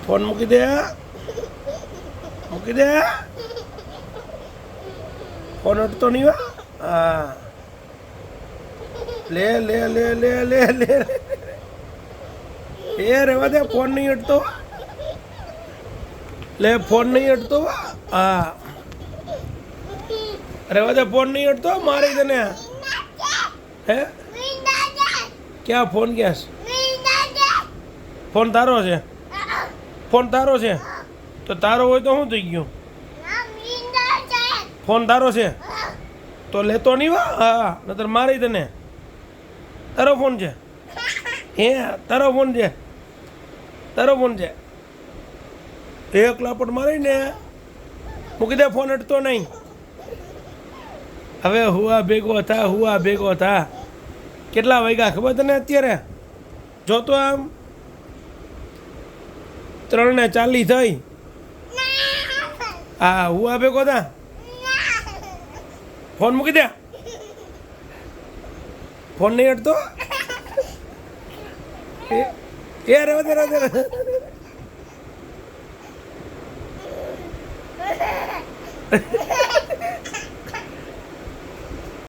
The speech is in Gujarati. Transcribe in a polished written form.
ફોન મૂકી દે, મૂકી દે. ફોન અટતો નહીં હો. હા, લે લે લે લે લે લે એ રેવા દે, ફોન નહીં અટતો. લે ફોન નહીં અટતો. હા, રેવા દે, ફોન નહીં અટતો. મારી તને હે ક્યાં ફોન ક્યાં છે? ફોન તારો છે? ફોન તારો છે તો તારો હોય તો શું થઈ ગયું? ફોન તારો છે તો લેતો નહીં હો. હા, નતર મારી તને. તારો ફોન છે? હે, તારો ફોન છે? તારો ફોન છે? એક લાપટ મારીને મૂકી દે. ફોન અટતો નહીં. હવે હુઆ ભેગો થા, હુઆ ભેગો થા. કેટલા વાગ્યા ખબર તને અત્યારે? જોતો આમ 3:40 થઈ. હા, હુઆ ભેગો થા. ફોન મૂકી દે. ફોન નહીં અટતો. એ રહેવા દે, રહેવા દે.